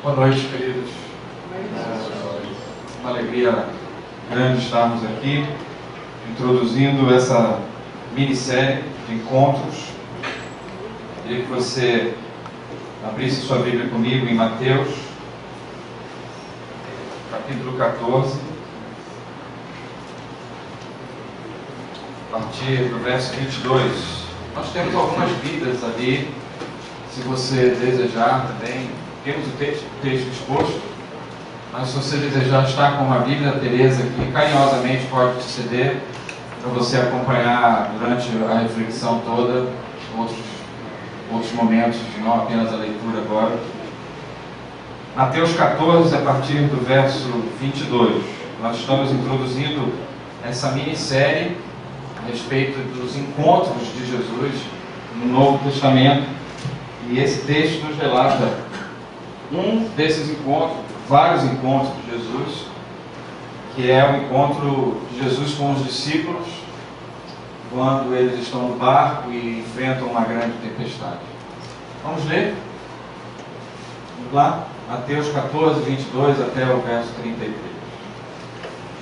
Boa noite, queridos. Uma alegria grande estarmos aqui, introduzindo essa minissérie de encontros. Queria que você abrisse sua Bíblia comigo em Mateus, capítulo 14, a partir do verso 22. Nós temos algumas Bíblias ali, se você desejar também. Temos o texto exposto, mas se você desejar estar com uma Bíblia, a Tereza aqui carinhosamente pode te ceder para você acompanhar durante a reflexão toda outros momentos, não apenas a leitura agora. Mateus 14, a partir do verso 22. Nós estamos introduzindo essa minissérie a respeito dos encontros de Jesus no Novo Testamento, e esse texto nos relata um desses encontros, vários encontros de Jesus, que é o encontro de Jesus com os discípulos, quando eles estão no barco e enfrentam uma grande tempestade. Vamos ler? Vamos lá? Mateus 14, 22 até o verso 33.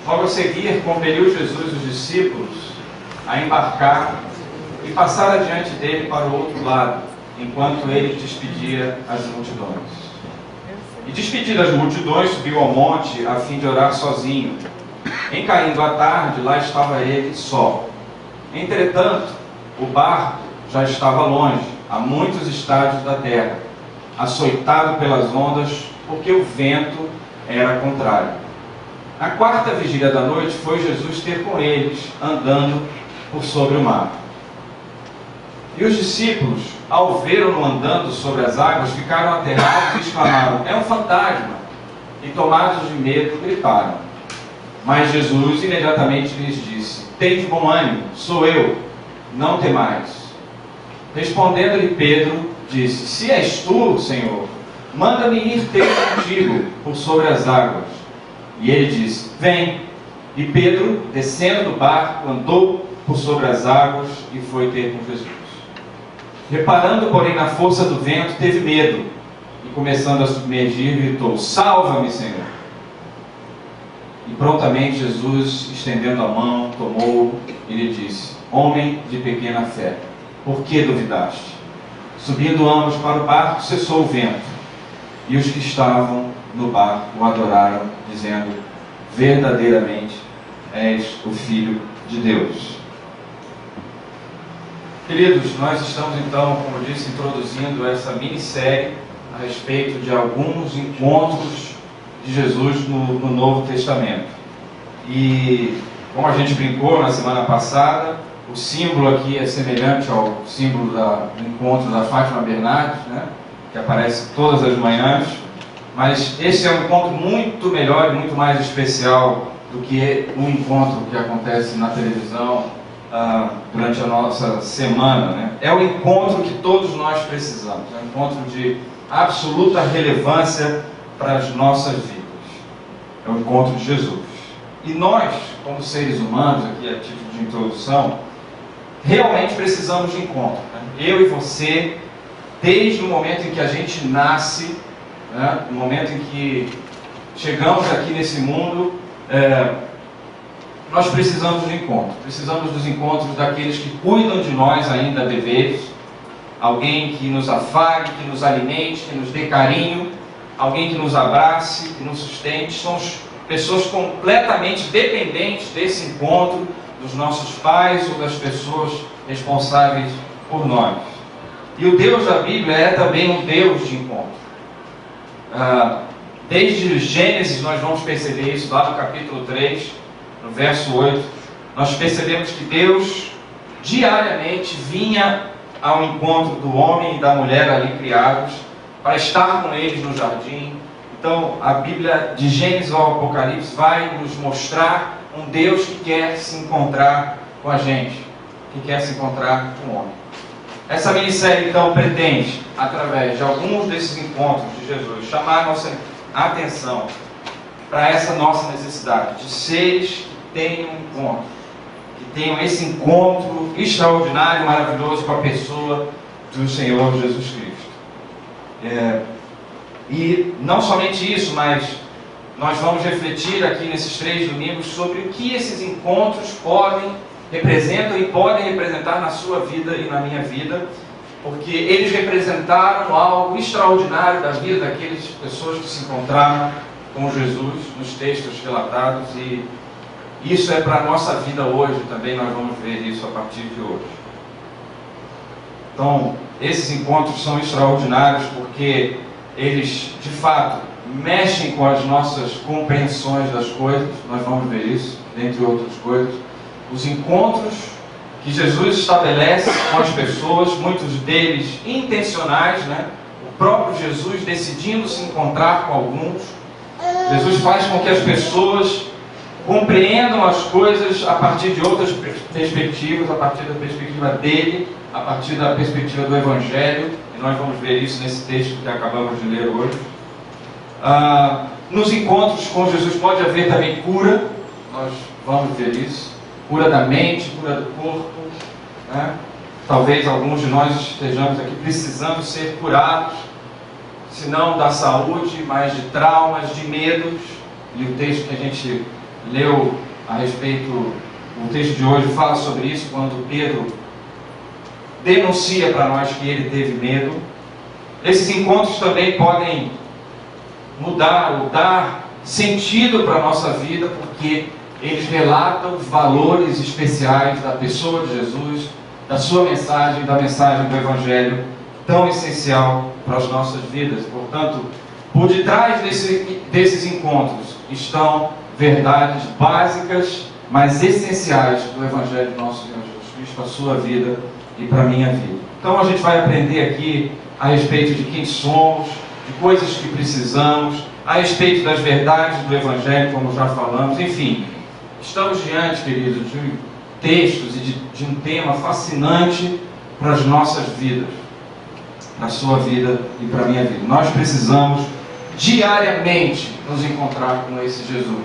Logo a seguir, compeliu Jesus os discípulos a embarcar e passar adiante dele para o outro lado, enquanto ele despedia as multidões. E despedidas as multidões, subiu ao monte a fim de orar sozinho. Em caindo a tarde, lá estava ele só. Entretanto, o barco já estava longe, a muitos estádios da terra, açoitado pelas ondas, porque o vento era contrário. Na quarta vigília da noite, foi Jesus ter com eles, andando por sobre o mar. E os discípulos, ao vê-lo andando sobre as águas, ficaram aterrados e exclamaram: é um fantasma! E tomados de medo, gritaram. Mas Jesus imediatamente lhes disse: tende bom ânimo, sou eu, não temais. Respondendo-lhe Pedro, disse: se és tu, Senhor, manda-me ir ter contigo por sobre as águas. E ele disse: vem. E Pedro, descendo do barco, andou por sobre as águas e foi ter com Jesus. Reparando, porém, na força do vento, teve medo, e começando a submergir, gritou: salva-me, Senhor! E prontamente Jesus, estendendo a mão, tomou-o e lhe disse: homem de pequena fé, por que duvidaste? Subindo ambos para o barco, cessou o vento, e os que estavam no barco o adoraram, dizendo: verdadeiramente és o Filho de Deus. Queridos, nós estamos então, como eu disse, introduzindo essa minissérie a respeito de alguns encontros de Jesus no Novo Testamento. E, como a gente brincou na semana passada, o símbolo aqui é semelhante ao símbolo do encontro da Fátima Bernardes, né, que aparece todas as manhãs, mas esse é um encontro muito melhor e muito mais especial do que um encontro que acontece na televisão durante a nossa semana, né? É o encontro que todos nós precisamos, é um encontro de absoluta relevância para as nossas vidas, é o encontro de Jesus. E nós, como seres humanos, aqui a título de introdução, realmente precisamos de encontro, né? Eu e você, desde o momento em que a gente nasce, né, no momento em que chegamos aqui nesse mundo, nós precisamos de encontro. Precisamos dos encontros daqueles que cuidam de nós ainda bebês, alguém que nos afague, que nos alimente, que nos dê carinho, alguém que nos abrace, que nos sustente. Somos pessoas completamente dependentes desse encontro dos nossos pais ou das pessoas responsáveis por nós. E o Deus da Bíblia é também um Deus de encontro. Desde Gênesis nós vamos perceber isso lá no capítulo 3, no verso 8, nós percebemos que Deus diariamente vinha ao encontro do homem e da mulher ali criados, para estar com eles no jardim. Então a Bíblia de Gênesis ao Apocalipse vai nos mostrar um Deus que quer se encontrar com a gente, que quer se encontrar com o homem. Essa minissérie então pretende, através de alguns desses encontros de Jesus, chamar a nossa atenção para essa nossa necessidade de seres que tenham um encontro, que tenham esse encontro extraordinário, maravilhoso com a pessoa do Senhor Jesus Cristo. E não somente isso, mas nós vamos refletir aqui nesses 3 domingos sobre o que esses encontros representam e podem representar na sua vida e na minha vida, porque eles representaram algo extraordinário da vida daquelas pessoas que se encontraram com Jesus nos textos relatados, e isso é para a nossa vida hoje também. Nós vamos ver isso a partir de hoje. Então, esses encontros são extraordinários porque eles, de fato, mexem com as nossas compreensões das coisas. Nós vamos ver isso, dentre outras coisas. Os encontros que Jesus estabelece com as pessoas, muitos deles intencionais, né? O próprio Jesus decidindo se encontrar com alguns. Jesus faz com que as pessoas compreendam as coisas a partir de outras perspectivas, a partir da perspectiva dele, a partir da perspectiva do Evangelho, e nós vamos ver isso nesse texto que acabamos de ler hoje. Nos encontros com Jesus pode haver também cura, nós vamos ver isso, cura da mente, cura do corpo, né? Talvez alguns de nós estejamos aqui precisando ser curados, se não da saúde, mas de traumas, de medos, e o texto que a gente leu a respeito, o texto de hoje fala sobre isso, quando Pedro denuncia para nós que ele teve medo. Esses encontros também podem mudar ou dar sentido para a nossa vida, porque eles relatam valores especiais da pessoa de Jesus, da sua mensagem, da mensagem do Evangelho, tão essencial para as nossas vidas. Portanto, por detrás desses encontros estão verdades básicas, mas essenciais do Evangelho do nosso Senhor Jesus Cristo, para a sua vida e para a minha vida. Então a gente vai aprender aqui a respeito de quem somos, de coisas que precisamos, a respeito das verdades do Evangelho, como já falamos. Enfim, estamos diante, queridos, de textos e de um tema fascinante para as nossas vidas, para a sua vida e para a minha vida. Nós precisamos diariamente nos encontrar com esse Jesus,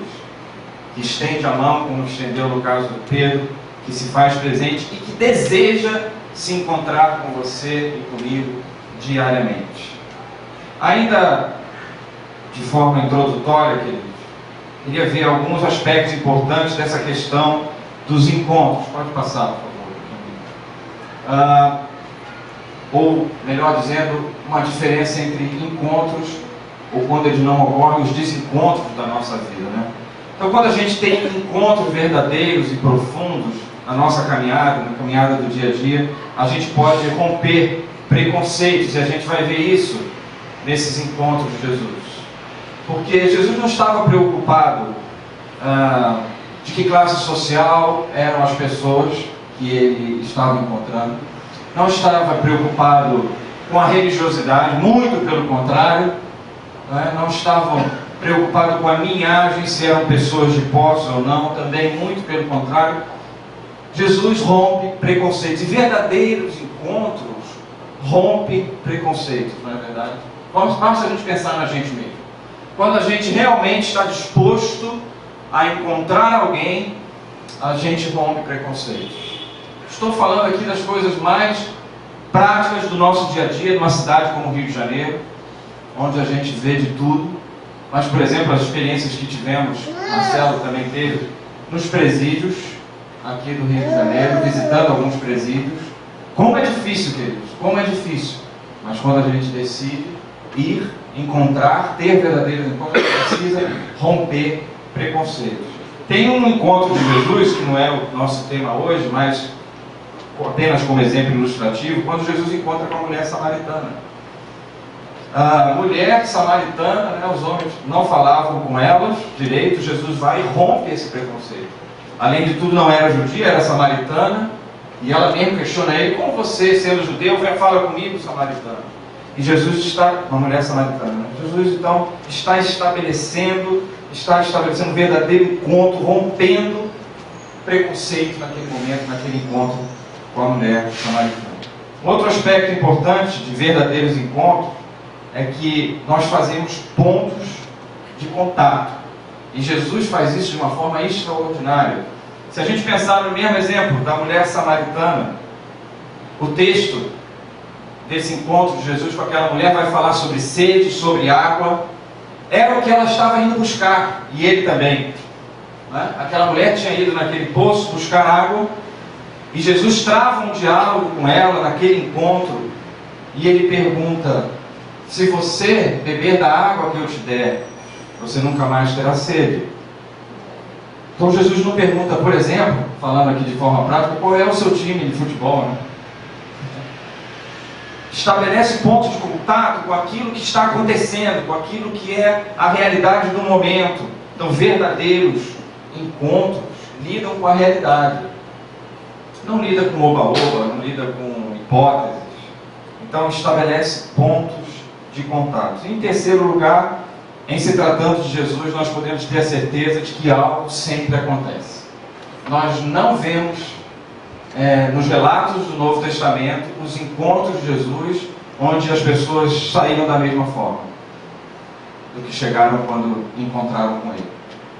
que estende a mão, como estendeu no caso do Pedro, que se faz presente e que deseja se encontrar com você e comigo diariamente. Ainda de forma introdutória, queridos, queria ver alguns aspectos importantes dessa questão dos encontros. Pode passar, por favor. Ou, melhor dizendo, uma diferença entre encontros, ou quando eles não ocorrem, os desencontros da nossa vida, né? Então, quando a gente tem encontros verdadeiros e profundos na nossa caminhada, na caminhada do dia a dia, a gente pode romper preconceitos, e a gente vai ver isso nesses encontros de Jesus. Porque Jesus não estava preocupado de que classe social eram as pessoas que ele estava encontrando, não estava preocupado com a religiosidade, muito pelo contrário, né? Não estavam preocupado com a linhagem, se eram pessoas de posse ou não, também muito pelo contrário. Jesus rompe preconceitos, e verdadeiros encontros rompem preconceitos, não é verdade? Basta a gente pensar na gente mesmo. Quando a gente realmente está disposto a encontrar alguém, a gente rompe preconceitos. Estou falando aqui das coisas mais práticas do nosso dia a dia, numa cidade como o Rio de Janeiro, onde a gente vê de tudo. Mas, por exemplo, as experiências que tivemos, Marcelo também teve, nos presídios aqui do Rio de Janeiro, visitando alguns presídios. Como é difícil, queridos, como é difícil. Mas quando a gente decide ir, encontrar, ter verdadeiros encontros, a gente precisa romper preconceitos. Tem um encontro de Jesus, que não é o nosso tema hoje, mas apenas como exemplo ilustrativo, quando Jesus encontra com a mulher samaritana. A mulher samaritana, né, os homens não falavam com elas direito, Jesus vai e rompe esse preconceito. Além de tudo, não era judia, era samaritana, e ela mesmo questiona ele: como você, sendo judeu, fala comigo, samaritano? E Jesus está, uma mulher samaritana, né? Jesus então está estabelecendo um verdadeiro encontro, rompendo preconceito naquele momento, naquele encontro com a mulher samaritana. Um outro aspecto importante de verdadeiros encontros é que nós fazemos pontos de contato. E Jesus faz isso de uma forma extraordinária. Se a gente pensar no mesmo exemplo da mulher samaritana, o texto desse encontro de Jesus com aquela mulher vai falar sobre sede, sobre água. Era o que ela estava indo buscar, e ele também. Né? Aquela mulher tinha ido naquele poço buscar água, e Jesus trava um diálogo com ela naquele encontro, e ele pergunta: se você beber da água que eu te der, você nunca mais terá sede. Então Jesus não pergunta, por exemplo, falando aqui de forma prática, qual é o seu time de futebol, né? Estabelece pontos de contato com aquilo que está acontecendo, com aquilo que é a realidade do momento. Então, verdadeiros encontros lidam com a realidade. Não lida com oba-oba, não lida com hipóteses. Então, estabelece pontos de contato. Em terceiro lugar, em se tratando de Jesus, nós podemos ter a certeza de que algo sempre acontece. Nós não vemos nos relatos do Novo Testamento os encontros de Jesus onde as pessoas saíram da mesma forma do que chegaram quando encontraram com Ele.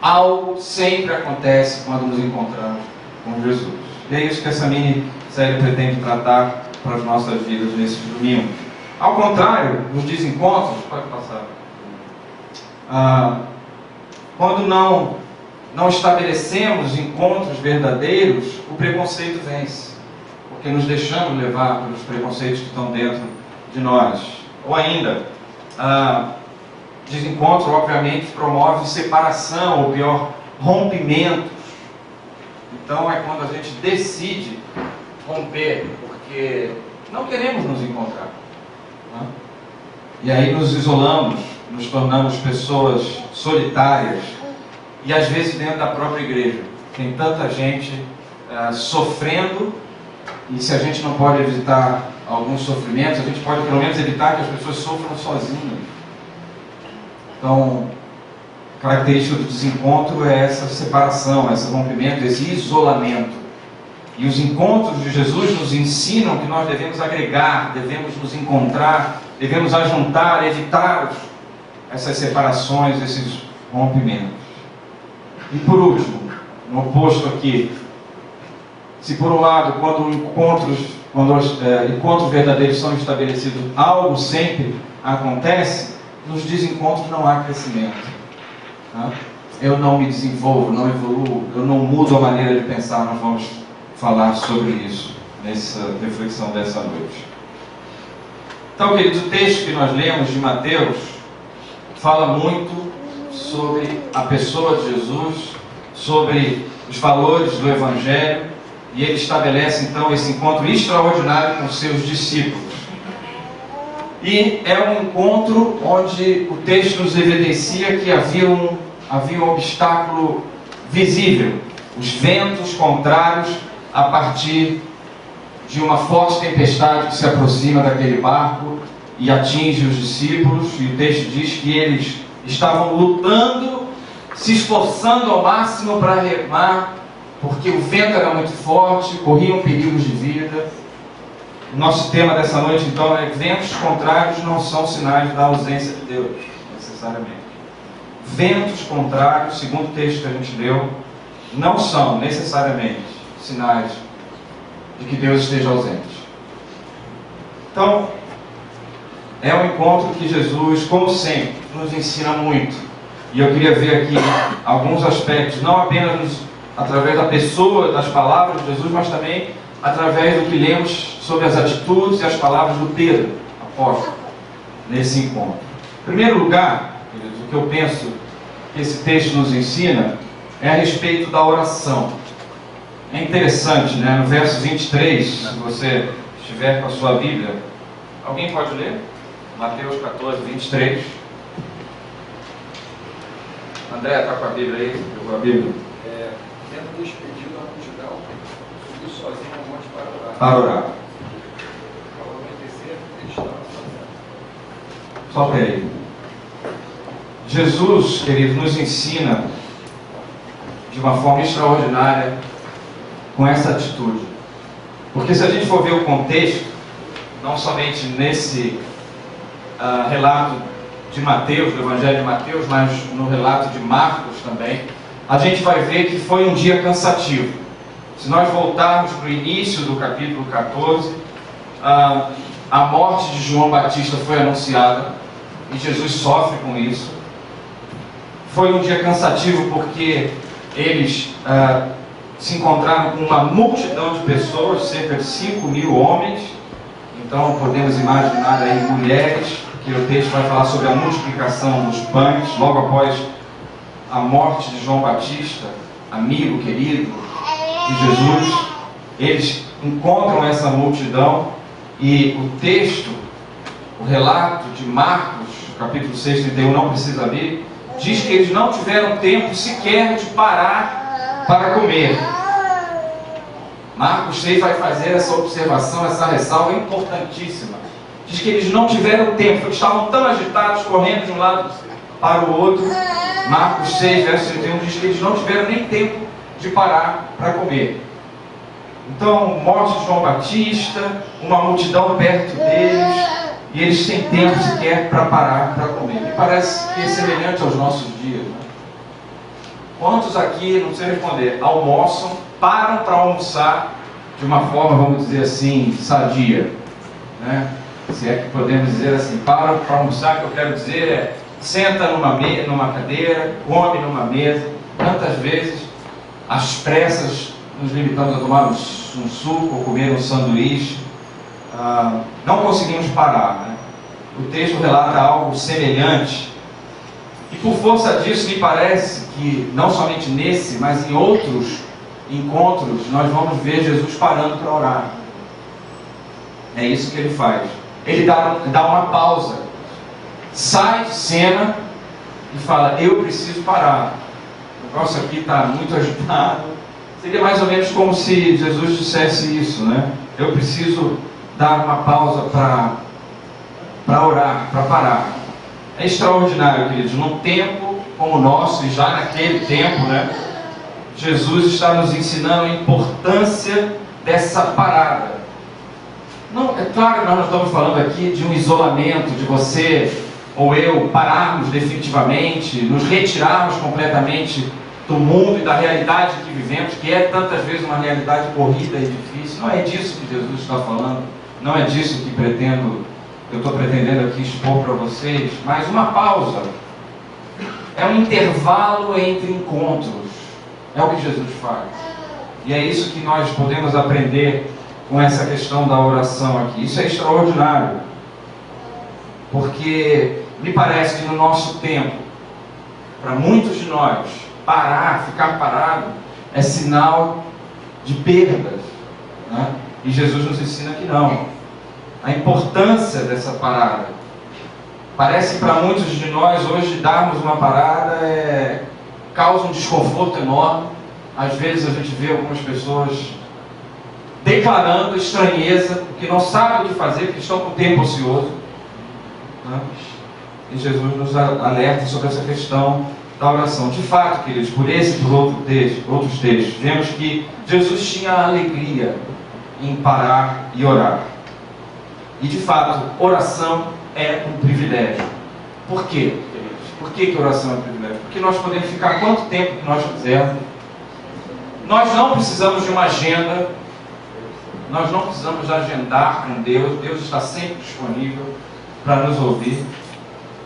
Algo sempre acontece quando nos encontramos com Jesus. E é isso que essa minissérie pretende tratar para as nossas vidas nesse domingo. Ao contrário, nos desencontros, pode passar. Quando não estabelecemos encontros verdadeiros, o preconceito vence, porque nos deixamos levar pelos preconceitos que estão dentro de nós. Ou ainda, desencontro obviamente promove separação, ou pior, rompimentos. Então é quando a gente decide romper, porque não queremos nos encontrar, né? E aí nos isolamos, nos tornamos pessoas solitárias. E às vezes dentro da própria igreja tem tanta gente sofrendo, e se a gente não pode evitar alguns sofrimentos, a gente pode pelo menos evitar que as pessoas sofram sozinhas. Então, a característica do desencontro é essa separação, esse rompimento, esse isolamento. E os encontros de Jesus nos ensinam que nós devemos agregar, devemos nos encontrar, devemos ajuntar, evitar essas separações, esses rompimentos. E por último, no oposto aqui, se por um lado, quando encontros verdadeiros são estabelecidos, algo sempre acontece, nos desencontros não há crescimento. Tá? Eu não me desenvolvo, não evoluo, eu não mudo a maneira de pensar. Nós vamos falar sobre isso nessa reflexão dessa noite. Então, queridos, o texto que nós lemos de Mateus fala muito sobre a pessoa de Jesus, sobre os valores do Evangelho, e ele estabelece então esse encontro extraordinário com seus discípulos. E é um encontro onde o texto nos evidencia que havia um obstáculo visível, os ventos contrários a partir de uma forte tempestade que se aproxima daquele barco e atinge os discípulos, e o texto diz que eles estavam lutando, se esforçando ao máximo para remar, porque o vento era muito forte, corriam perigos de vida. O nosso tema dessa noite, então, é: ventos contrários não são sinais da ausência de Deus, necessariamente. Ventos contrários, segundo o texto que a gente leu, não são necessariamente sinais de que Deus esteja ausente. Então, é um encontro que Jesus, como sempre, nos ensina muito. E eu queria ver aqui alguns aspectos, não apenas através da pessoa, das palavras de Jesus, mas também através do que lemos sobre as atitudes e as palavras do Pedro, apóstolo, nesse encontro. Em primeiro lugar, queridos, o que eu penso que esse texto nos ensina é a respeito da oração. É interessante, né? No verso 23, se você estiver com a sua Bíblia, alguém pode ler? Mateus 14, 23. André, está com a Bíblia aí? Pegou a Bíblia? Tendo despedido a multidão, subiu sozinho ao monte para orar. Para orar. Ao anoitecer, ele estava sozinho. Só aí. Jesus, querido, nos ensina de uma forma extraordinária com essa atitude. Porque se a gente for ver o contexto, não somente nesse relato de Mateus, do Evangelho de Mateus, mas no relato de Marcos também, a gente vai ver que foi um dia cansativo. Se nós voltarmos para o início do capítulo 14, a morte de João Batista foi anunciada e Jesus sofre com isso. Foi um dia cansativo porque eles se encontraram com uma multidão de pessoas, cerca de 5.000 homens. Então podemos imaginar aí mulheres, que o texto vai falar sobre a multiplicação dos pães, logo após a morte de João Batista, amigo querido de Jesus. Eles encontram essa multidão e o texto, o relato de Marcos, capítulo 6, 31, não precisa ler, diz que eles não tiveram tempo sequer de parar para comer. Marcos 6 vai fazer essa observação, essa ressalva importantíssima. Diz que eles não tiveram tempo, eles estavam tão agitados, correndo de um lado para o outro. Marcos 6, verso 31, diz que eles não tiveram nem tempo de parar para comer. Então, morte de João Batista, uma multidão perto deles, e eles têm tempo sequer para parar para comer. Me parece que é semelhante aos nossos dias, né? Quantos aqui, não sei responder, almoçam, param para almoçar de uma forma, vamos dizer assim, sadia, né? Se é que podemos dizer assim, param para almoçar, que eu quero dizer é, senta numa cadeira, come numa mesa. Tantas vezes, às pressas, nos limitamos a tomar um suco ou comer um sanduíche. Não conseguimos parar, né? O texto relata algo semelhante. E por força disso, me parece que, não somente nesse, mas em outros encontros, nós vamos ver Jesus parando para orar. É isso que ele faz. Ele dá uma pausa, sai de cena e fala, eu preciso parar. O negócio aqui está muito agitado. Seria mais ou menos como se Jesus dissesse isso, né? Eu preciso dar uma pausa para orar, para parar. É extraordinário, queridos. Num tempo como o nosso, e já naquele tempo, né? Jesus está nos ensinando a importância dessa parada. Não, é claro que nós não estamos falando aqui de um isolamento, de você ou eu pararmos definitivamente, nos retirarmos completamente do mundo e da realidade que vivemos, que é tantas vezes uma realidade corrida e difícil. Não é disso que Jesus está falando, não é disso que eu estou pretendendo aqui expor para vocês, mas uma pausa. É um intervalo entre encontros. É o que Jesus faz. E é isso que nós podemos aprender com essa questão da oração aqui. Isso é extraordinário. Porque me parece que no nosso tempo, para muitos de nós, ficar parado, é sinal de perdas, né? E Jesus nos ensina que não. A importância dessa parada. Parece que para muitos de nós, hoje, darmos uma parada causa um desconforto enorme. Às vezes a gente vê algumas pessoas declarando estranheza, porque não sabem o que fazer, porque estão com tempo ocioso, né? E Jesus nos alerta sobre essa questão da oração. De fato, queridos, por esse e por outros textos, vemos que Jesus tinha alegria em parar e orar. E de fato, oração é um privilégio. Por quê, queridos? Por que oração é um privilégio? Porque nós podemos ficar quanto tempo que nós quisermos. Nós não precisamos de uma agenda. Nós não precisamos agendar com Deus. Deus está sempre disponível para nos ouvir.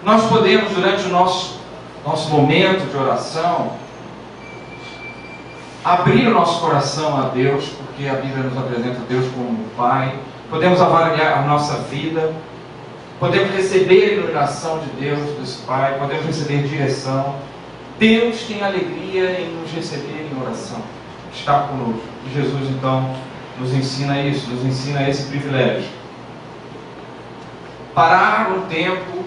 Nós podemos, durante o nosso momento de oração, abrir o nosso coração a Deus, porque a Bíblia nos apresenta Deus como um Pai. Podemos avaliar a nossa vida. Podemos receber a iluminação de Deus, desse Pai. Podemos receber direção. Deus tem alegria em nos receber em oração. Está conosco. E Jesus, então, nos ensina isso, nos ensina esse privilégio. Parar um tempo,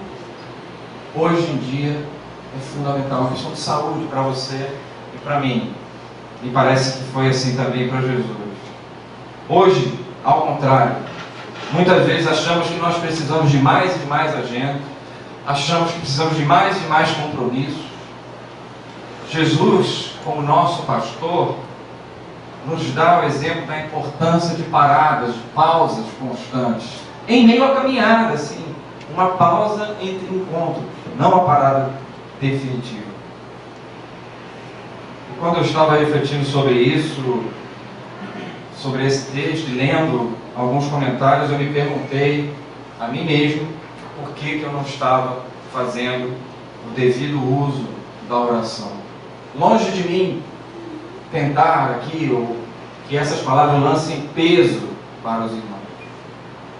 hoje em dia, é fundamental. Uma questão de saúde para você e para mim. E parece que foi assim também para Jesus. Hoje, ao contrário, muitas vezes achamos que nós precisamos de mais e de mais agenda. Achamos que precisamos de mais e mais compromissos. Jesus, como nosso pastor, nos dá o exemplo da importância de paradas, de pausas constantes. Em meio à caminhada, sim. Uma pausa entre encontros, não uma parada definitiva. E quando eu estava refletindo sobre isso, sobre esse texto, e lendo alguns comentários, eu me perguntei a mim mesmo por que eu não estava fazendo o devido uso da oração. Longe de mim tentar aqui, ou que essas palavras lancem peso para os irmãos,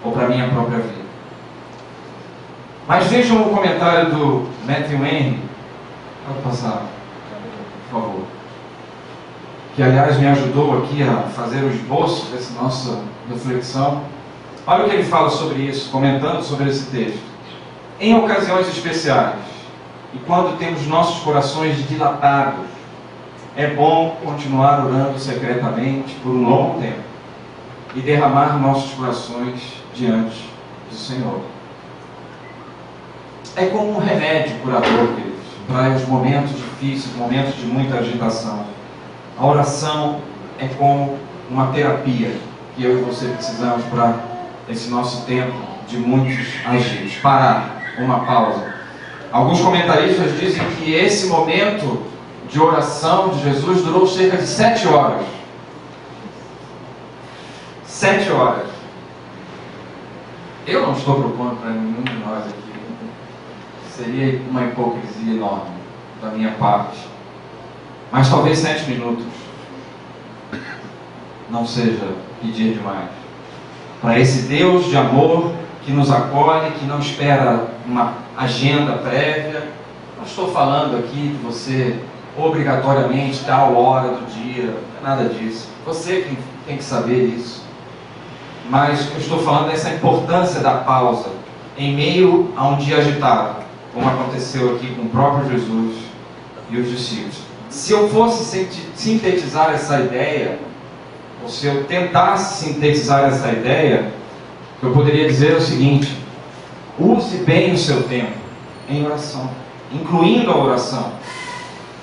ou para a minha própria vida. Mas vejam o comentário do Matthew Henry. Pode passar, por favor. Que, aliás, me ajudou aqui a fazer o esboço dessa nossa reflexão. Olha o que ele fala sobre isso, comentando sobre esse texto. Em ocasiões especiais, e quando temos nossos corações dilatados, é bom continuar orando secretamente por um longo tempo e derramar nossos corações diante do Senhor. É como um remédio curador, queridos, para os momentos difíceis, momentos de muita agitação. A oração é como uma terapia que eu e você precisamos para esse nosso tempo de muitos agitos. Parar, uma pausa. Alguns comentaristas dizem que esse momento de oração de Jesus durou cerca de 7 horas. 7 horas. Eu não estou propondo para nenhum de nós aqui. Seria uma hipocrisia enorme da minha parte. Mas talvez 7 minutos não seja pedir demais. Para esse Deus de amor que nos acolhe, que não espera uma agenda prévia. Não estou falando aqui de você obrigatoriamente tal hora do dia, não é nada disso. Você que tem que saber isso. Mas eu estou falando dessa importância da pausa em meio a um dia agitado, como aconteceu aqui com o próprio Jesus e os discípulos. Se eu fosse sintetizar essa ideia, ou se eu tentasse sintetizar essa ideia, eu poderia dizer o seguinte: use bem o seu tempo em oração, incluindo a oração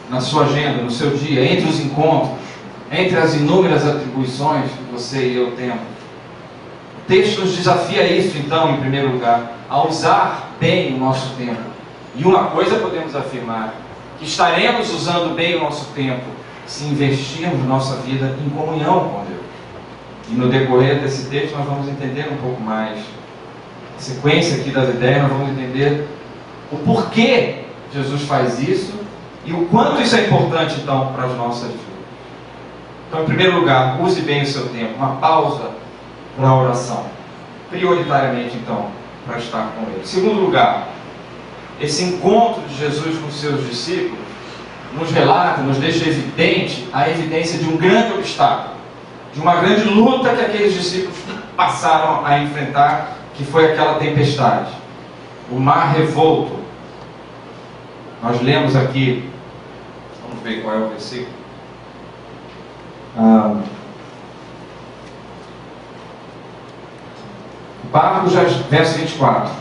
na sua agenda, no seu dia, entre os encontros, entre as inúmeras atribuições que você e eu temos. O texto nos desafia isso, então, em primeiro lugar, a usar bem o nosso tempo. E uma coisa podemos afirmar: que estaremos usando bem o nosso tempo se investirmos nossa vida em comunhão com Deus. E no decorrer desse texto nós vamos entender um pouco mais. A sequência aqui das ideias, nós vamos entender o porquê Jesus faz isso e o quanto isso é importante, então, para as nossas vidas. Então, em primeiro lugar, use bem o seu tempo, uma pausa para a oração. Prioritariamente, então, para estar com Ele. Em segundo lugar, esse encontro de Jesus com os seus discípulos nos relata, nos deixa evidente a evidência de um grande obstáculo, de uma grande luta que aqueles discípulos passaram a enfrentar, que foi aquela tempestade, o mar revolto. Nós lemos aqui, vamos ver qual é o versículo. Verso 24.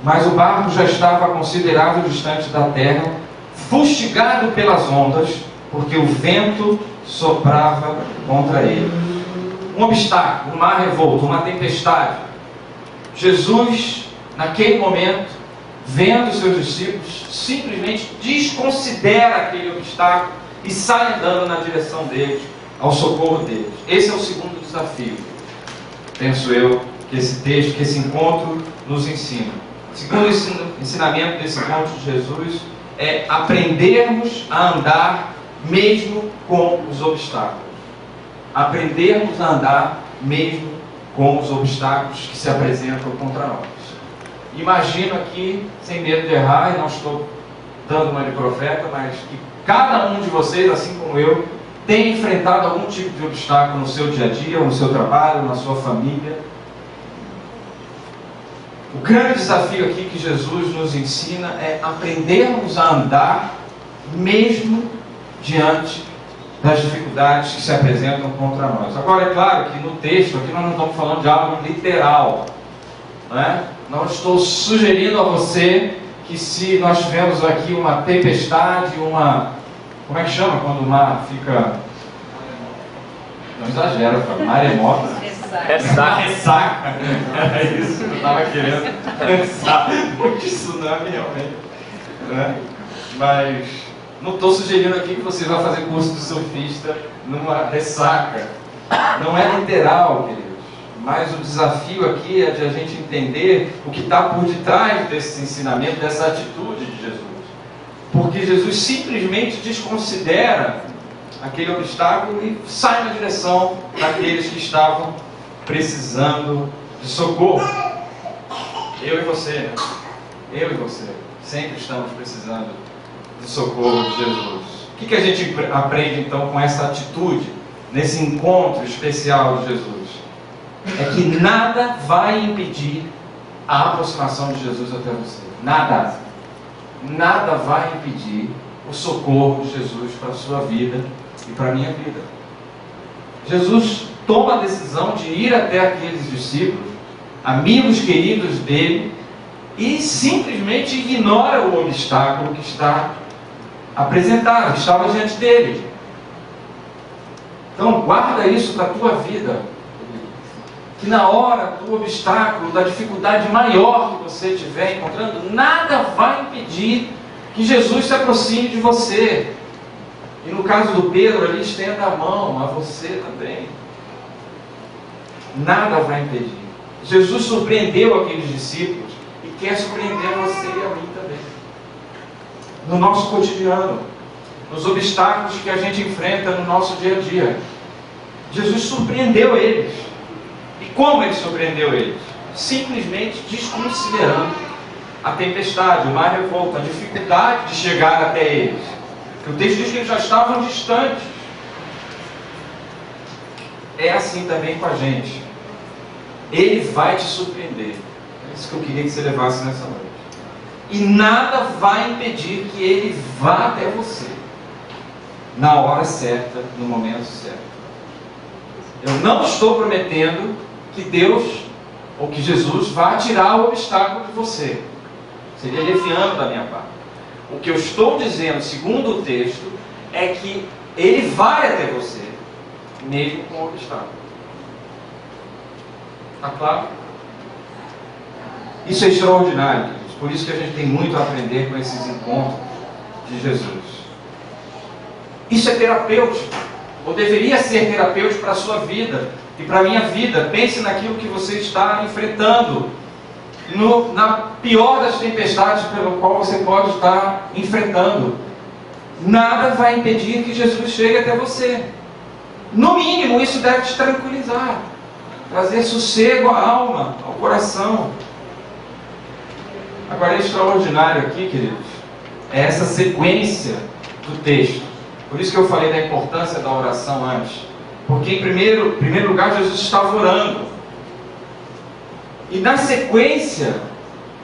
Mas o barco já estava considerável distante da terra, fustigado pelas ondas, porque o vento soprava contra ele. Um obstáculo, um mar revolto, uma tempestade. Jesus, naquele momento, vendo os seus discípulos, simplesmente desconsidera aquele obstáculo e sai andando na direção deles, ao socorro deles. Esse é o segundo desafio, penso eu, que esse texto, que esse encontro nos ensina. O segundo ensinamento desse encontro de Jesus é aprendermos a andar mesmo com os obstáculos. Aprendermos a andar mesmo com os obstáculos que se apresentam contra nós. Imagino aqui, sem medo de errar, e não estou dando uma de profeta, mas que cada um de vocês, assim como eu, tem enfrentado algum tipo de obstáculo no seu dia a dia, no seu trabalho, na sua família. O grande desafio aqui que Jesus nos ensina é aprendermos a andar mesmo diante das dificuldades que se apresentam contra nós. Agora, é claro que no texto aqui nós não estamos falando de algo literal, não é? Não estou sugerindo a você que, se nós tivermos aqui uma tempestade, como é que chama quando o mar fica... Não exagera, cara. Maremoto. Ressaca. É isso que eu estava querendo pensar. Um tsunami, realmente. Né? Mas não estou sugerindo aqui que você vá fazer curso de surfista numa ressaca. Não é literal, queridos. mas o desafio aqui é de a gente entender o que está por detrás desse ensinamento, dessa atitude de Jesus. Porque Jesus simplesmente desconsidera aquele obstáculo e sai na direção daqueles que estavam precisando de socorro. Eu e você, né? Eu e você, sempre estamos precisando de socorro de Jesus. O que a gente aprende então com essa atitude, nesse encontro especial de Jesus? É que nada vai impedir a aproximação de Jesus até você. Nada. Nada vai impedir o socorro de Jesus para a sua vida e para a minha vida. Jesus toma a decisão de ir até aqueles discípulos, amigos queridos dele, e simplesmente ignora o obstáculo que está apresentado, que estava diante dele. Então guarda isso para a tua vida, que na hora do obstáculo, da dificuldade maior que você estiver encontrando, nada vai impedir que Jesus se aproxime de você. E no caso do Pedro, ali, estenda a mão a você também. Nada vai impedir. Jesus surpreendeu aqueles discípulos e quer surpreender você e a mim também. No nosso cotidiano, nos obstáculos que a gente enfrenta no nosso dia a dia. Jesus surpreendeu eles. E como ele surpreendeu eles? Simplesmente desconsiderando a tempestade, o mar revolto, a dificuldade de chegar até eles. O texto diz que eles já estavam distantes. É assim também com a gente. Ele vai te surpreender. É isso que eu queria que você levasse nessa noite. E nada vai impedir que ele vá até você na hora certa, no momento certo. Eu não estou prometendo que Deus ou que Jesus vá tirar o obstáculo de você. Seria leviano da minha parte. O que eu estou dizendo, segundo o texto, é que ele vai até você, mesmo com o obstáculo. Está claro? Isso é extraordinário, queridos. Por isso que a gente tem muito a aprender com esses encontros de Jesus. Isso é terapêutico, ou deveria ser terapêutico para a sua vida e para a minha vida. Pense naquilo que você está enfrentando, na pior das tempestades pelo qual você pode estar enfrentando. Nada vai impedir que Jesus chegue até você. No mínimo, isso deve te tranquilizar, trazer sossego à alma, ao coração. Agora, é extraordinário aqui, queridos, é essa sequência do texto. Por isso que eu falei da importância da oração antes. Porque, em primeiro lugar, Jesus estava orando. E, na sequência,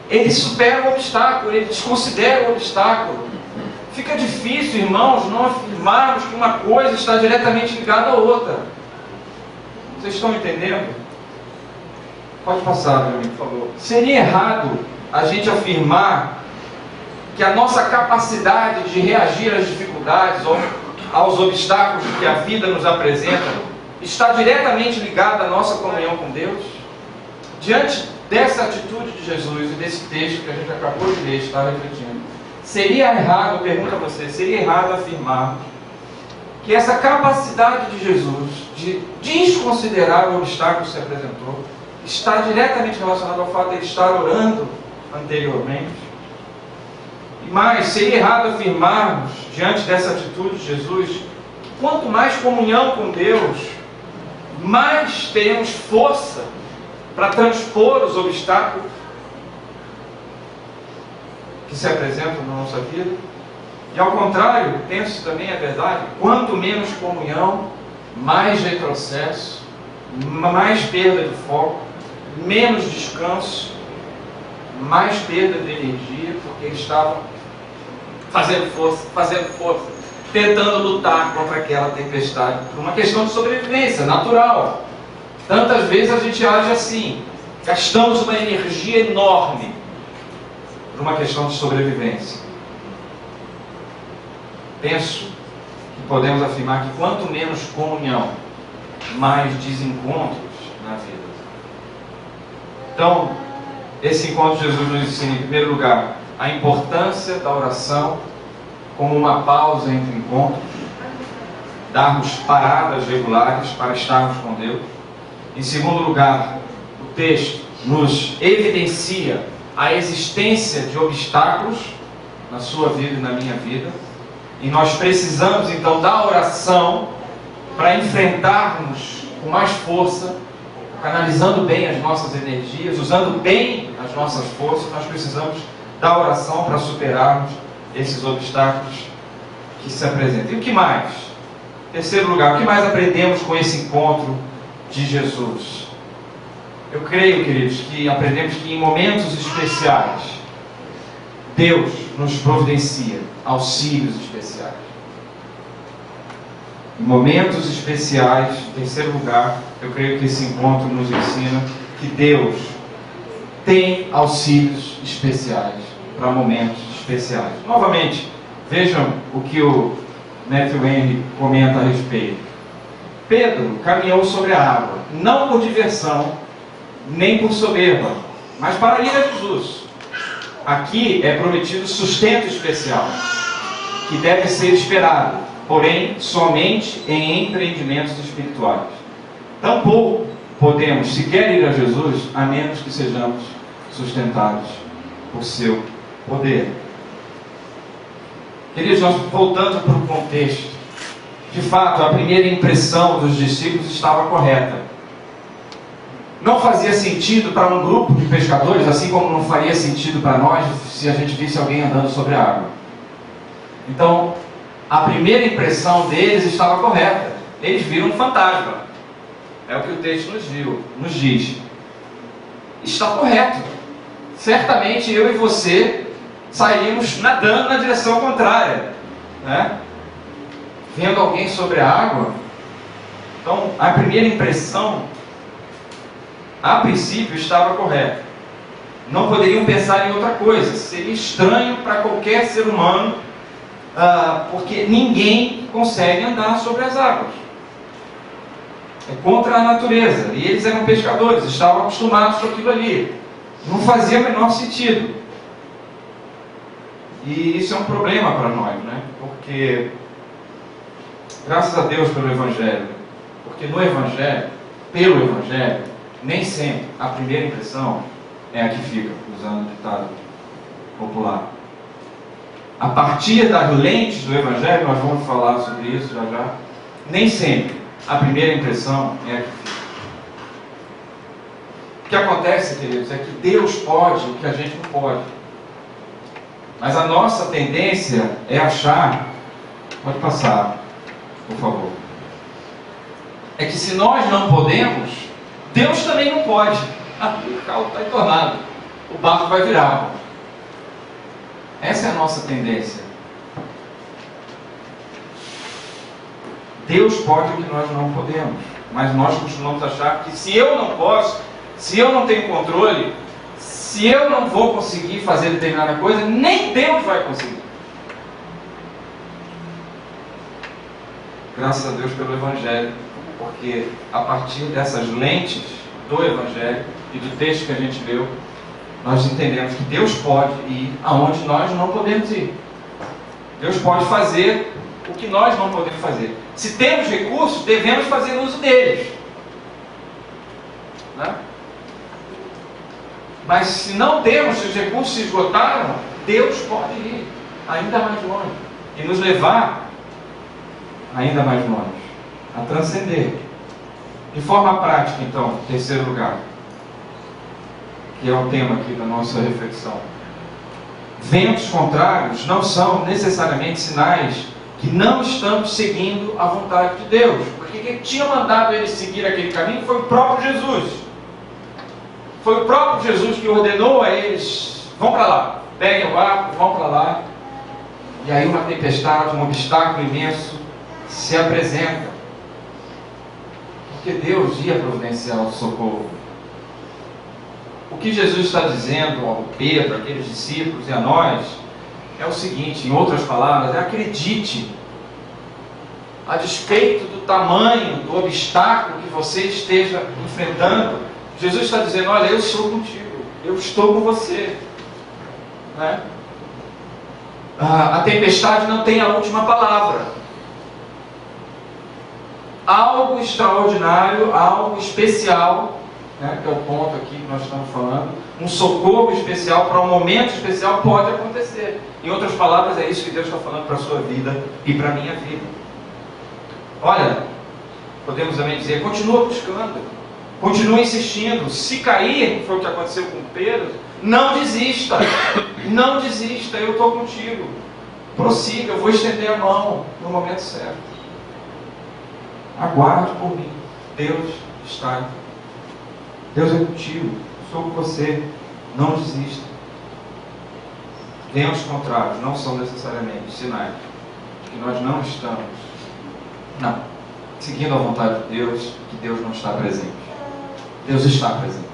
ele supera o obstáculo, ele desconsidera o obstáculo. Fica difícil, irmãos, não afirmarmos que uma coisa está diretamente ligada à outra. Vocês estão entendendo? Pode passar, meu amigo, por favor. Seria errado a gente afirmar que a nossa capacidade de reagir às dificuldades ou aos obstáculos que a vida nos apresenta está diretamente ligada à nossa comunhão com Deus? Diante dessa atitude de Jesus e desse texto que a gente acabou de ler, está refletindo, seria errado, eu pergunto a você, seria errado afirmar que essa capacidade de Jesus de desconsiderar o obstáculo que se apresentou está diretamente relacionado ao fato de ele estar orando anteriormente? E mais, seria errado afirmarmos, diante dessa atitude de Jesus, que quanto mais comunhão com Deus, mais teremos força para transpor os obstáculos que se apresentam na nossa vida. E ao contrário, penso também, é verdade, quanto menos comunhão, mais retrocesso, mais perda de foco, menos descanso, mais perda de energia, porque eles estavam fazendo força, tentando lutar contra aquela tempestade, por uma questão de sobrevivência natural. Tantas vezes a gente age assim, gastamos uma energia enorme por uma questão de sobrevivência. Penso que podemos afirmar que quanto menos comunhão, mais desencontros na vida. Então, esse encontro de Jesus nos ensina, em primeiro lugar, a importância da oração como uma pausa entre encontros, darmos paradas regulares para estarmos com Deus. Em segundo lugar, o texto nos evidencia a existência de obstáculos na sua vida e na minha vida. E nós precisamos então da oração para enfrentarmos com mais força, canalizando bem as nossas energias, usando bem as nossas forças. Nós precisamos da oração para superarmos esses obstáculos que se apresentam. E o que mais? Terceiro lugar, o que mais aprendemos com esse encontro de Jesus? Eu creio, queridos, que aprendemos que em momentos especiais Deus nos providencia auxílios especiais. Em momentos especiais, em terceiro lugar, eu creio que esse encontro nos ensina que Deus tem auxílios especiais para momentos especiais. Novamente, vejam o que o Matthew Henry comenta a respeito. Pedro caminhou sobre a água, não por diversão, nem por soberba, mas para ir a Jesus. Aqui é prometido sustento especial, que deve ser esperado, porém somente em empreendimentos espirituais. Tampouco podemos sequer ir a Jesus a menos que sejamos sustentados por seu poder. Queridos, nós voltando para o contexto, de fato, a primeira impressão dos discípulos estava correta. Não fazia sentido para um grupo de pescadores, assim como não faria sentido para nós se a gente visse alguém andando sobre a água. Então, a primeira impressão deles estava correta. Eles viram um fantasma. É o que o texto nos diz. Está correto. Certamente eu e você sairíamos nadando na direção contrária, né? Vendo alguém sobre a água. Então, a primeira impressão, a princípio, estava correta. Não poderiam pensar em outra coisa. Seria estranho para qualquer ser humano, porque ninguém consegue andar sobre as águas. É contra a natureza. E eles eram pescadores, estavam acostumados com aquilo ali. Não fazia o menor sentido. E isso é um problema para nós, né? Porque, graças a Deus pelo Evangelho, porque no Evangelho, pelo Evangelho, nem sempre a primeira impressão é a que fica, usando o ditado popular. A partir das lentes do Evangelho, nós vamos falar sobre isso já já, nem sempre a primeira impressão é a que fica. O que acontece, queridos, é que Deus pode o que a gente não pode. Mas a nossa tendência é achar, pode passar, por favor, é que se nós não podemos, Deus também não pode. O carro está entornado, o barco vai virar. Essa é a nossa tendência. Deus pode o que nós não podemos, mas nós costumamos achar que se eu não posso, se eu não tenho controle, se eu não vou conseguir fazer determinada coisa, nem Deus vai conseguir. Graças a Deus pelo Evangelho, porque a partir dessas lentes do Evangelho e do texto que a gente leu, nós entendemos que Deus pode ir aonde nós não podemos ir. Deus pode fazer o que nós não podemos fazer. Se temos recursos, devemos fazer uso deles, né? Mas se não temos, se os recursos se esgotaram, Deus pode ir ainda mais longe e nos levar ainda mais longe, a transcender. De forma prática, então, em terceiro lugar, que é o tema aqui da nossa reflexão. Ventos contrários não são necessariamente sinais que não estamos seguindo a vontade de Deus, porque quem tinha mandado eles seguir aquele caminho foi o próprio Jesus. Foi o próprio Jesus que ordenou a eles: vão para lá, peguem o barco, vão para lá. E aí uma tempestade, um obstáculo imenso se apresenta, porque Deus ia providenciar o socorro. O que Jesus está dizendo ao Pedro, àqueles discípulos e a nós, é o seguinte, em outras palavras, acredite, a despeito do tamanho do obstáculo que você esteja enfrentando, Jesus está dizendo: olha, eu sou contigo, eu estou com você, né? A tempestade não tem a última palavra. algo extraordinário, algo especial, né, que é o ponto aqui que nós estamos falando, um socorro especial para um momento especial pode acontecer. Em outras palavras, é isso que Deus está falando para a sua vida e para a minha vida. Olha, podemos também dizer, continua buscando, continua insistindo. Se cair, foi o que aconteceu com Pedro, não desista, não desista, eu estou contigo. Prossiga, eu vou estender a mão no momento certo. Aguarde por mim. Deus está aí. Deus é contigo, sou com você. Não desista. Ventos contrários não são necessariamente sinais de que nós não estamos, seguindo a vontade de Deus, que Deus não está presente. Deus está presente.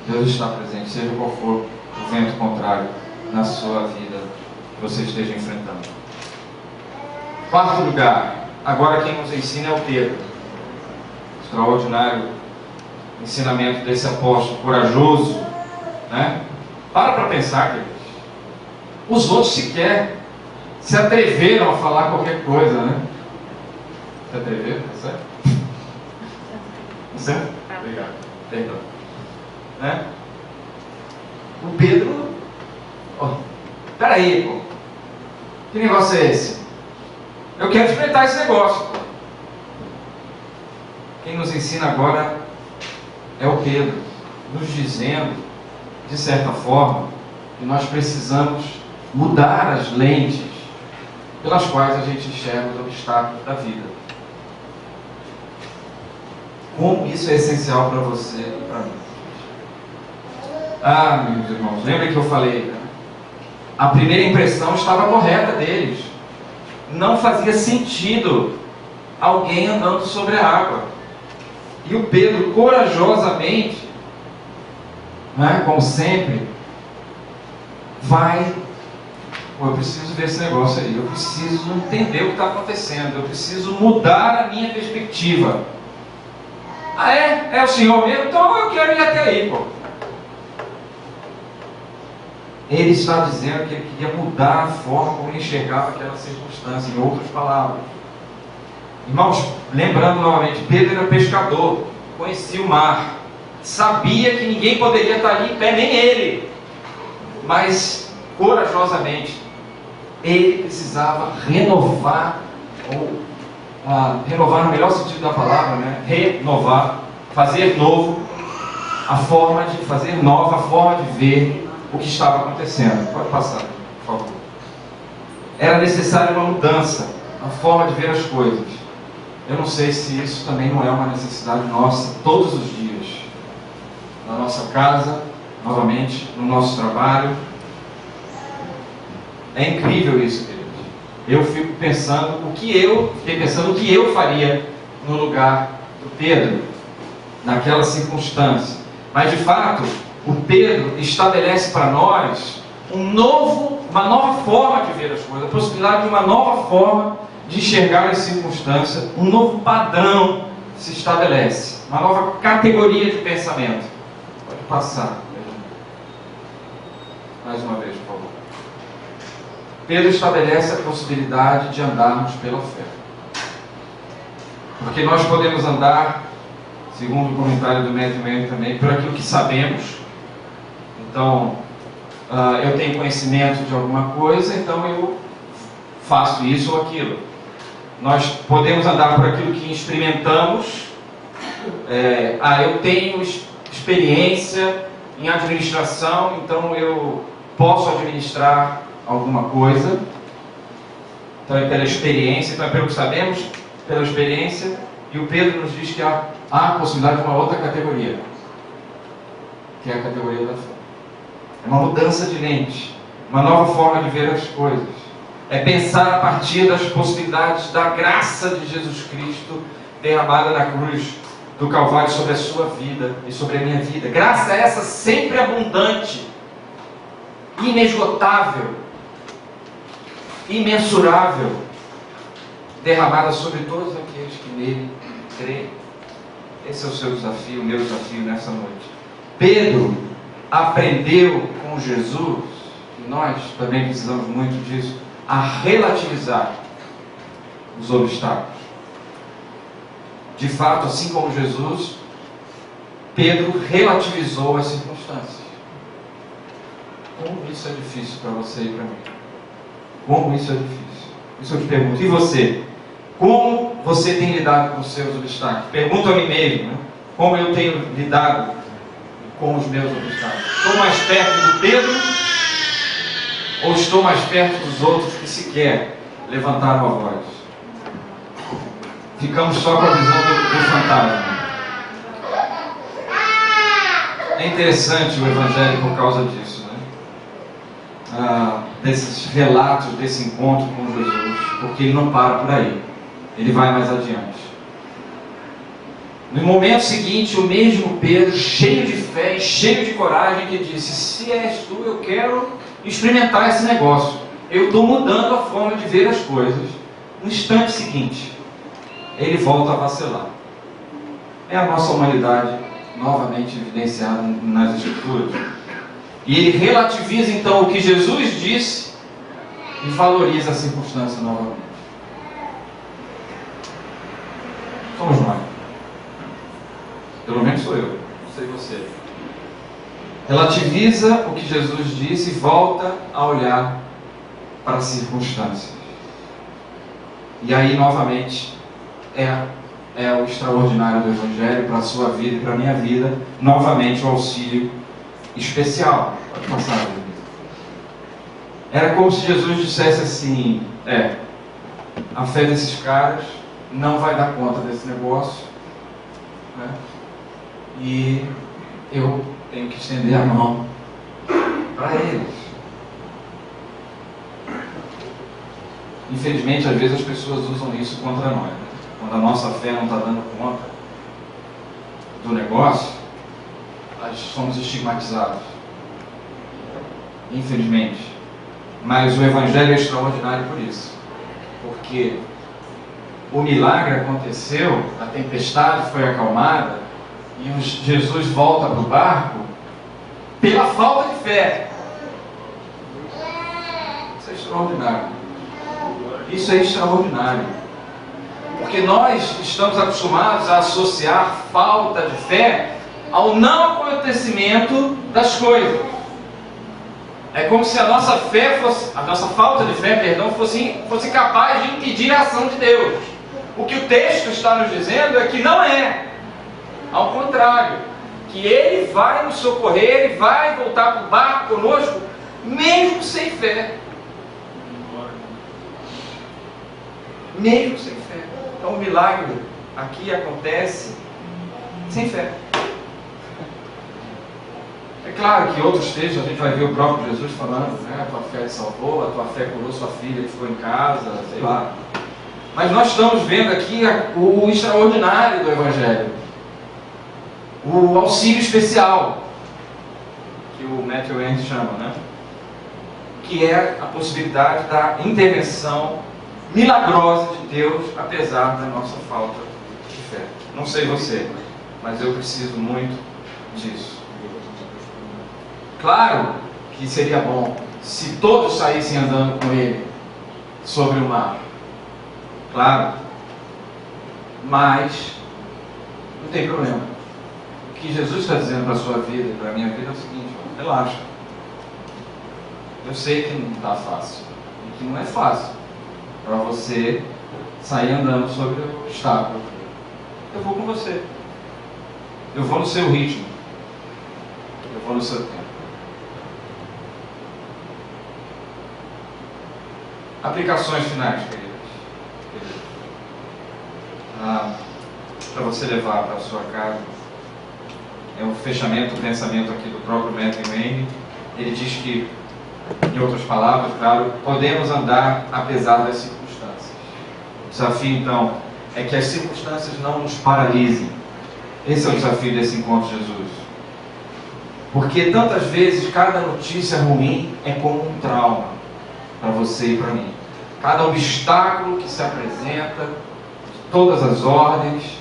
Deus está presente, seja qual for o vento contrário na sua vida que você esteja enfrentando. Quarto lugar, agora quem nos ensina é o Pedro. Extraordinário ensinamento desse apóstolo corajoso, né? Para pensar, queridos. Os outros sequer se atreveram a falar qualquer coisa, né? Se atreveram, tá certo? Tá certo? Obrigado. Perdão. Né? O Pedro, peraí, pô. Que negócio é esse? Eu quero experimentar esse negócio. Pô. Quem nos ensina agora é o Pedro, nos dizendo, de certa forma, que nós precisamos mudar as lentes pelas quais a gente enxerga os obstáculos da vida. Como isso é essencial para você e para mim. Meus irmãos, lembra que eu falei, né? A primeira impressão estava correta deles. Não fazia sentido alguém andando sobre a água. E o Pedro, corajosamente, né, como sempre, eu preciso ver esse negócio aí, eu preciso entender o que está acontecendo, eu preciso mudar a minha perspectiva. É o Senhor mesmo? Então eu quero ir até aí, pô. Ele está dizendo que ele queria mudar a forma como ele enxergava aquela circunstância, em outras palavras. Irmãos, lembrando novamente, Pedro era pescador, conhecia o mar, sabia que ninguém poderia estar ali em pé, nem ele. Mas, corajosamente, ele precisava renovar, renovar no melhor sentido da palavra, né? Renovar, fazer novo, fazer nova a forma de ver o que estava acontecendo. Pode passar, por favor. Era necessária uma mudança na forma de ver as coisas. Eu não sei se isso também não é uma necessidade nossa todos os dias. Na nossa casa, novamente, no nosso trabalho. É incrível isso, queridos. Eu fiquei pensando o que eu faria no lugar do Pedro, naquela circunstância. Mas de fato, o Pedro estabelece para nós uma nova forma de ver as coisas, a possibilidade de uma nova forma de enxergar as circunstâncias, um novo padrão se estabelece, uma nova categoria de pensamento. Pode passar. Mais uma vez, por favor. Pedro estabelece a possibilidade de andarmos pela fé. Porque nós podemos andar, segundo o comentário do Matthew Henry também, por aquilo que sabemos. Então, eu tenho conhecimento de alguma coisa, então eu faço isso ou aquilo. Nós podemos andar por aquilo que experimentamos. Eu tenho experiência em administração, então eu posso administrar alguma coisa. Então é pela experiência, então é pelo que sabemos, pela experiência. E o Pedro nos diz que há a possibilidade de uma outra categoria, que é a categoria da fé. É uma mudança de lente, uma nova forma de ver as coisas. É pensar a partir das possibilidades da graça de Jesus Cristo derramada na cruz do Calvário sobre a sua vida e sobre a minha vida. Graça essa sempre abundante, inesgotável, imensurável, derramada sobre todos aqueles que nele creem. Esse é o seu desafio, o meu desafio nessa noite. Pedro aprendeu com Jesus, e nós também precisamos muito disso, a relativizar os obstáculos. De fato, assim como Jesus, Pedro relativizou as circunstâncias. Como isso é difícil para você e para mim? Como isso é difícil? Isso eu te pergunto. E você? Como você tem lidado com os seus obstáculos? Pergunto a mim mesmo, né? Como eu tenho lidado com os meus obstáculos? Estou mais perto do Pedro ou estou mais perto dos outros que sequer levantaram a voz? Ficamos só com a visão do fantasma. É interessante o Evangelho por causa disso, né? Desses relatos desse encontro com Jesus, porque ele não para por aí, ele vai mais adiante. No momento seguinte, o mesmo Pedro, cheio de fé e cheio de coragem, que disse: se és tu, eu quero experimentar esse negócio. Eu estou mudando a forma de ver as coisas. No instante seguinte, ele volta a vacilar. É a nossa humanidade novamente evidenciada nas Escrituras. E ele relativiza então o que Jesus disse e valoriza a circunstância novamente. Somos nós. Pelo menos sou eu, não sei você. Relativiza o que Jesus disse e volta a olhar para as circunstâncias. E aí novamente é o extraordinário do Evangelho para a sua vida e para a minha vida, novamente o auxílio especial. Pode passar, David. Era como se Jesus dissesse assim: a fé desses caras não vai dar conta desse negócio, né? E eu tenho que estender a mão para eles. Infelizmente, às vezes as pessoas usam isso contra nós, né? Quando a nossa fé não está dando conta do negócio, nós somos estigmatizados. Infelizmente. Mas o Evangelho é extraordinário por isso. Porque o milagre aconteceu, a tempestade foi acalmada, e Jesus volta para o barco pela falta de fé. Isso é extraordinário. Isso é extraordinário. Porque nós estamos acostumados a associar falta de fé ao não acontecimento das coisas. É como se a nossa falta de fé, fosse capaz de impedir a ação de Deus. O que o texto está nos dizendo é que não é. Ao contrário, que Ele vai nos socorrer, Ele vai voltar para o barco conosco, mesmo sem fé. Mesmo sem fé. Então o milagre aqui acontece sem fé. É claro que outros textos a gente vai ver o próprio Jesus falando, né? A tua fé te salvou, a tua fé curou sua filha que ficou em casa, sei lá. Mas nós estamos vendo aqui o extraordinário do Evangelho. O auxílio especial, que o Matthew Henry chama, né? Que é a possibilidade da intervenção milagrosa de Deus, apesar da nossa falta de fé. Não sei você, mas eu preciso muito disso. Claro que seria bom se todos saíssem andando com Ele sobre o mar. Claro. Mas não tem problema. O que Jesus está dizendo para a sua vida e para a minha vida é o seguinte: relaxa. Eu sei que não está fácil. E que não é fácil para você sair andando sobre o obstáculo. Eu vou com você. Eu vou no seu ritmo. Eu vou no seu tempo. Aplicações finais, queridos. Para você levar para a sua casa. É o fechamento, o pensamento aqui do próprio Matthew Henry. Ele diz que, em outras palavras, claro, podemos andar apesar das circunstâncias. O desafio, então, é que as circunstâncias não nos paralisem. Esse é o desafio desse encontro de Jesus. Porque tantas vezes cada notícia ruim é como um trauma para você e para mim. Cada obstáculo que se apresenta, todas as ordens,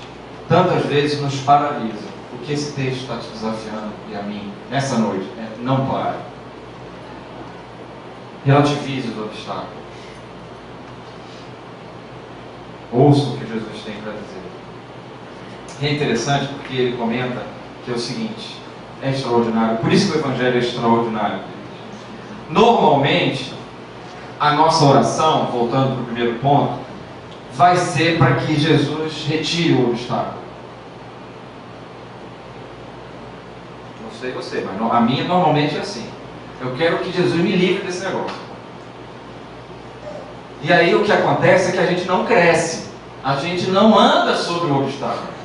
tantas vezes nos paralisa. O que esse texto está te desafiando e a mim nessa noite é: não pare. Relativize os obstáculos. Ouça o que Jesus tem para dizer. E é interessante porque ele comenta que é o seguinte, é extraordinário, por isso que o Evangelho é extraordinário. Normalmente, a nossa oração, voltando para o primeiro ponto, vai ser para que Jesus retire o obstáculo. Não sei você, mas a minha normalmente é assim. Eu quero que Jesus me livre desse negócio. E aí o que acontece é que a gente não cresce. A gente não anda sobre o obstáculo.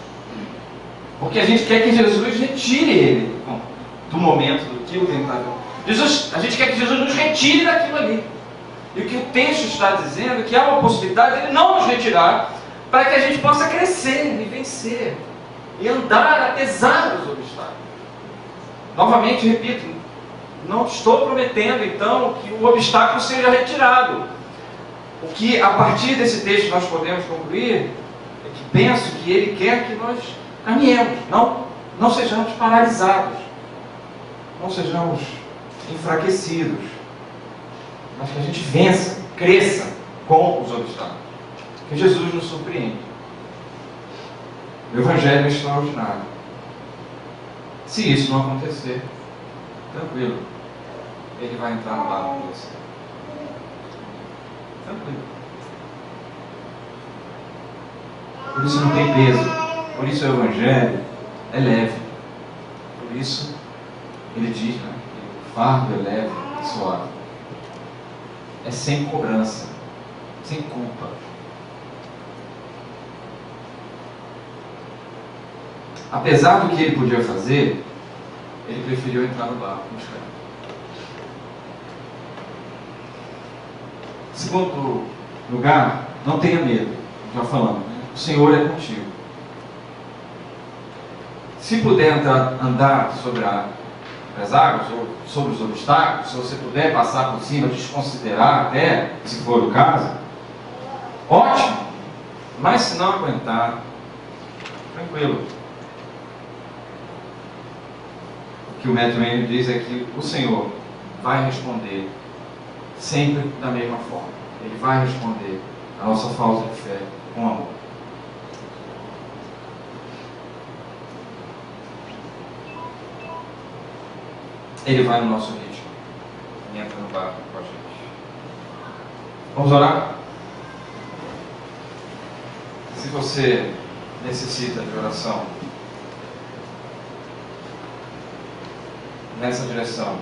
Porque a gente quer que Jesus retire ele do momento, do que o tentador. A gente quer que Jesus nos retire daquilo ali. E o que o texto está dizendo é que há uma possibilidade de ele não nos retirar, para que a gente possa crescer e vencer. E andar apesar dos obstáculos. Novamente, repito, não estou prometendo então que o obstáculo seja retirado. O que a partir desse texto nós podemos concluir é que penso que ele quer que nós caminhemos, não sejamos paralisados, não sejamos enfraquecidos, mas que a gente vença, cresça com os obstáculos. Que Jesus nos surpreende. O Evangelho é extraordinário. Se isso não acontecer, tranquilo, ele vai entrar no barco com você. Tranquilo. Por isso não tem peso. Por isso o Evangelho é leve. Por isso ele diz, né, que o fardo é leve e suave. É sem cobrança, sem culpa. Apesar do que ele podia fazer, ele preferiu entrar no barco buscar. Segundo lugar, não tenha medo. Já falamos, o Senhor é contigo. Se puder andar sobre as águas ou sobre os obstáculos, se você puder passar por cima, desconsiderar até, se for o caso, ótimo. Mas se não aguentar, tranquilo. O que o Matthew Henry diz é que o Senhor vai responder sempre da mesma forma. Ele vai responder a nossa falta de fé com amor. Ele vai no nosso ritmo e entra no barco com a gente. Vamos orar? Se você necessita de oração nessa direção,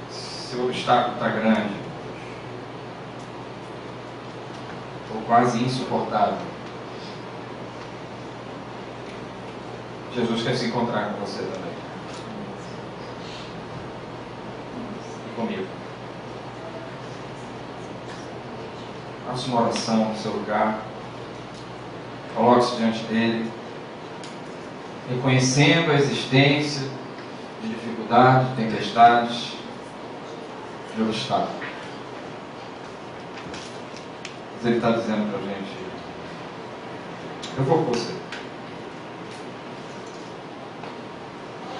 se o obstáculo está grande ou quase insuportável, Jesus quer se encontrar com você também. E comigo. Faça uma oração no seu lugar. Coloque-se diante dele, reconhecendo a existência de dificuldades, de tempestades, de obstáculos. Mas ele está dizendo para a gente: eu vou com você.